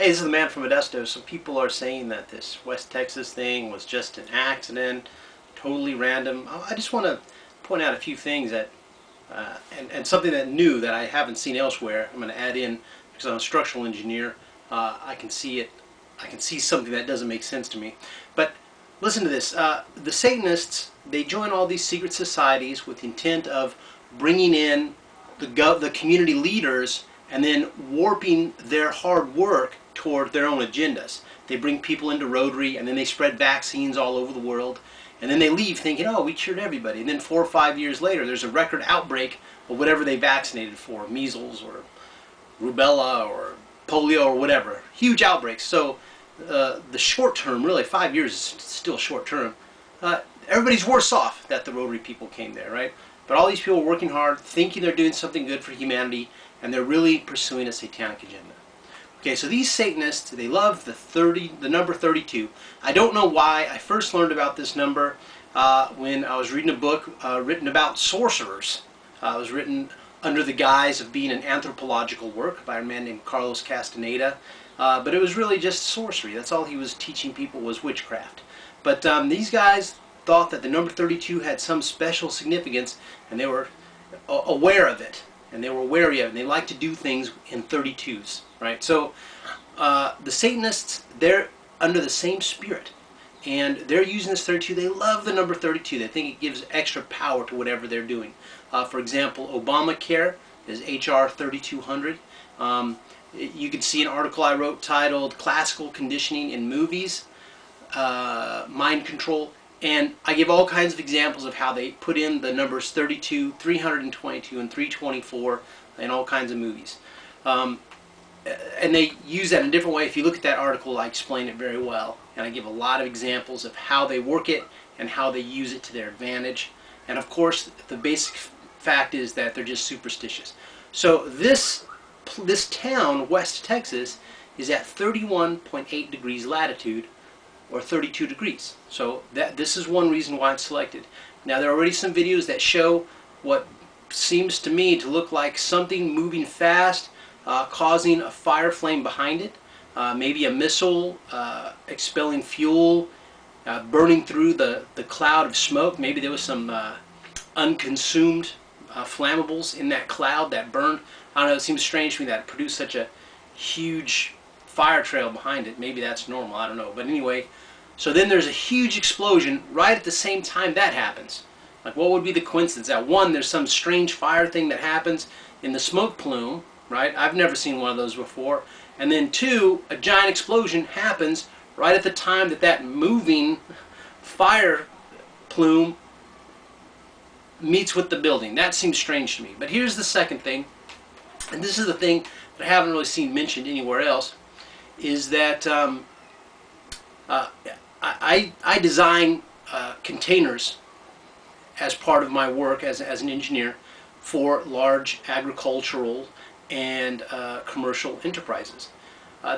Hey, this is the man from Modesto. So people are saying that this West Texas thing was just an accident, totally random. I just want to point out a few things that, and something that new that I haven't seen elsewhere. I'm going to add in because I'm a structural engineer. I can see it. I can see something that doesn't make sense to me. But listen to this. The Satanists, they join all these secret societies with the intent of bringing in the community leaders and then warping their hard work toward their own agendas. They bring people into Rotary and then they spread vaccines all over the world, and then they leave thinking, oh, we cured everybody, and then 4 or 5 years later there's a record outbreak of whatever they vaccinated for, measles or rubella or polio or whatever. Huge outbreaks. So the short term, really 5 years is still short term, everybody's worse off that the Rotary people came there, right? But all these people are working hard, thinking they're doing something good for humanity, and they're really pursuing a satanic agenda. Okay, so these Satanists, they love the number 32. I don't know why. I first learned about this number when I was reading a book written about sorcerers. It was written under the guise of being an anthropological work by a man named Carlos Castaneda. But it was really just sorcery. That's all he was teaching people was witchcraft. But these guys thought that the number 32 had some special significance, and they were aware of it. And they were wary of it, and they like to do things in 32s, right? So the Satanists, they're under the same spirit, and they're using this 32. They love the number 32. They think it gives extra power to whatever they're doing. For example, Obamacare is HR 3200. You can see an article I wrote titled Classical Conditioning in Movies, Mind Control. And I give all kinds of examples of how they put in the numbers 32, 322, and 324 in all kinds of movies. And they use that in a different way. If you look at that article, I explain it very well. And I give a lot of examples of how they work it and how they use it to their advantage. And of course, the basic fact is that they're just superstitious. So this town, West Texas, is at 31.8 degrees latitude, or 32 degrees. So this is one reason why it's selected. Now there are already some videos that show what seems to me to look like something moving fast, causing a fire flame behind it, maybe a missile expelling fuel, burning through the cloud of smoke. Maybe there was some unconsumed flammables in that cloud that burned. I don't know, it seems strange to me that it produced such a huge fire trail behind it. Maybe that's normal, I don't know. But anyway, so then there's a huge explosion right at the same time that happens. Like, what would be the coincidence? That one, there's some strange fire thing that happens in the smoke plume, right? I've never seen one of those before. And then two, a giant explosion happens right at the time that that moving fire plume meets with the building. That seems strange to me. But here's the second thing, and this is the thing that I haven't really seen mentioned anywhere else, is that I design containers as part of my work as an engineer for large agricultural and commercial enterprises.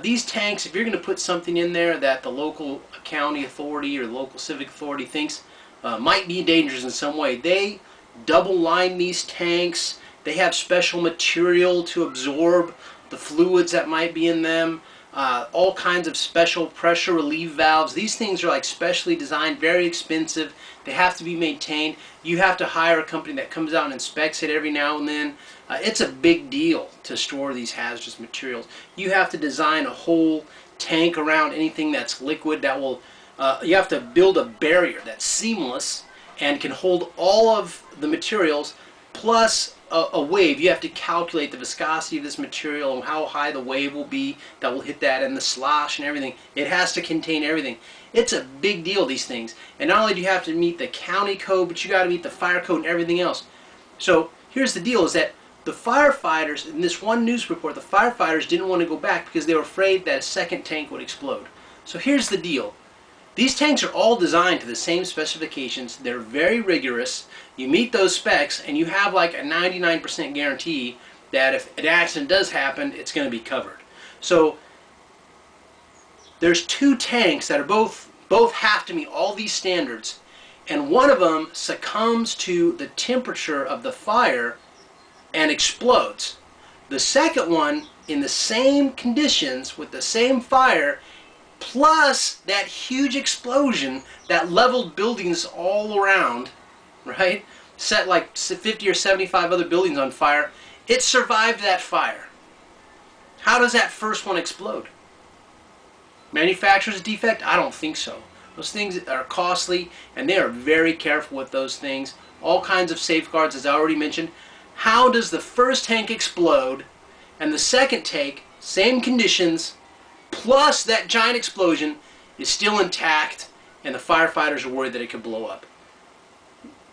These tanks, if you're going to put something in there that the local county authority or the local civic authority thinks might be dangerous in some way, they double line these tanks. They have special material to absorb the fluids that might be in them. All kinds of special pressure relief valves. These things are like specially designed, very expensive. They have to be maintained. You have to hire a company that comes out and inspects it every now and then. It's a big deal to store these hazardous materials. You have to design a whole tank around anything that's liquid that will, you have to build a barrier that's seamless and can hold all of the materials plus a wave. You have to calculate the viscosity of this material and how high the wave will be that will hit that, and the slosh and everything. It has to contain everything. It's a big deal, these things. And not only do you have to meet the county code, but you got to meet the fire code and everything else. So here's the deal, is that the firefighters, in this one news report, the firefighters didn't want to go back because they were afraid that a second tank would explode. So here's the deal. These tanks are all designed to the same specifications. They're very rigorous. You meet those specs and you have like a 99% guarantee that if an accident does happen, it's going to be covered. So there's two tanks that are both have to meet all these standards, and one of them succumbs to the temperature of the fire and explodes. The second one in the same conditions with the same fire, plus that huge explosion that leveled buildings all around, right? Set like 50 or 75 other buildings on fire. It survived that fire. How does that first one explode? Manufacturer's defect? I don't think so. Those things are costly, and they are very careful with those things. All kinds of safeguards, as I already mentioned. How does the first tank explode, and the second tank, same conditions, plus that giant explosion, is still intact, and the firefighters are worried that it could blow up?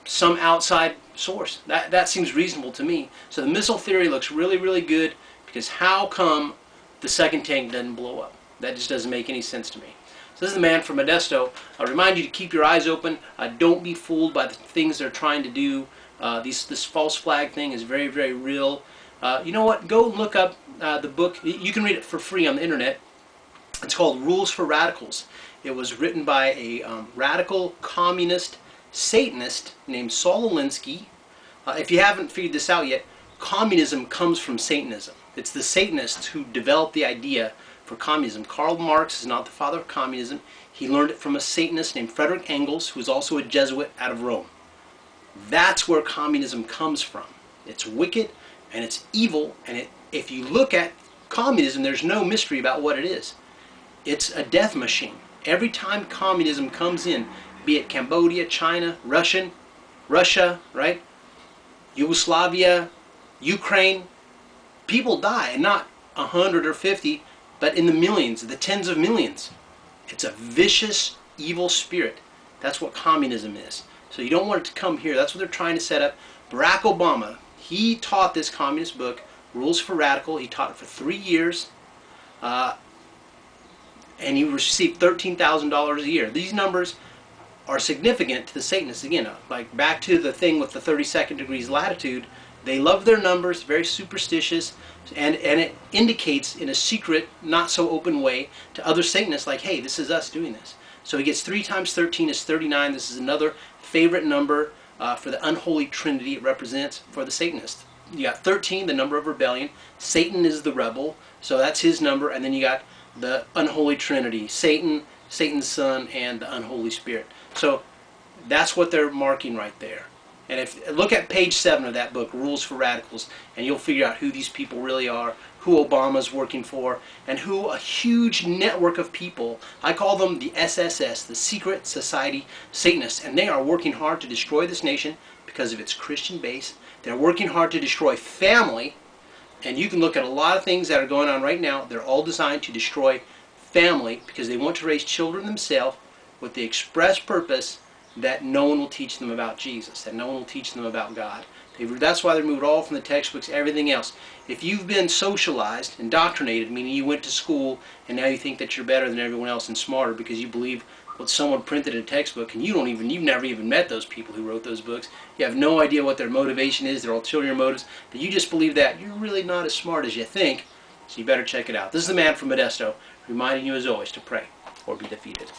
Some outside source. That seems reasonable to me. So the missile theory looks really, really good, because how come the second tank doesn't blow up? That just doesn't make any sense to me. So this is the man from Modesto. I remind you to keep your eyes open. Don't be fooled by the things they're trying to do. This false flag thing is very, very real. You know what? Go look up the book. You can read it for free on the internet. It's called Rules for Radicals. It was written by a radical communist Satanist named Saul Alinsky. If you haven't figured this out yet, communism comes from Satanism. It's the Satanists who developed the idea for communism. Karl Marx is not the father of communism. He learned it from a Satanist named Frederick Engels, who was also a Jesuit out of Rome. That's where communism comes from. It's wicked and it's evil, and if you look at communism, there's no mystery about what it is. It's a death machine. Every time communism comes in, be it Cambodia, China, Russia, right? Yugoslavia, Ukraine, people die, and not 100 or 50, but in the millions, the tens of millions. It's a vicious, evil spirit. That's what communism is. So you don't want it to come here. That's what they're trying to set up. Barack Obama, he taught this communist book, Rules for Radical. He taught it for 3 years, and he received $13,000 a year. These numbers are significant to the Satanists. Again, like back to the thing with the 32nd degrees latitude, they love their numbers, very superstitious, and it indicates in a secret, not so open way to other Satanists, like, hey, this is us doing this. So he gets 3 times 13 is 39. This is another favorite number for the unholy trinity it represents for the Satanists. You got 13, the number of rebellion. Satan is the rebel, so that's his number. And then you got the unholy trinity, Satan, Satan's son, and the unholy spirit. So that's what they're marking right there. And look at page 7 of that book, Rules for Radicals, and you'll figure out who these people really are, who Obama's working for, and who a huge network of people, I call them the SSS, the Secret Society Satanists, and they are working hard to destroy this nation because of its Christian base. They're working hard to destroy family, and you can look at a lot of things that are going on right now. They're all designed to destroy family because they want to raise children themselves with the express purpose that no one will teach them about Jesus, that no one will teach them about God. That's why they removed all from the textbooks, everything else. If you've been socialized, indoctrinated, meaning you went to school and now you think that you're better than everyone else and smarter because you believe what someone printed in a textbook, and you've never even met those people who wrote those books. You have no idea what their motivation is, their ulterior motives, but you just believe that, you're really not as smart as you think, so you better check it out. This is the man from Modesto, reminding you as always to pray or be defeated.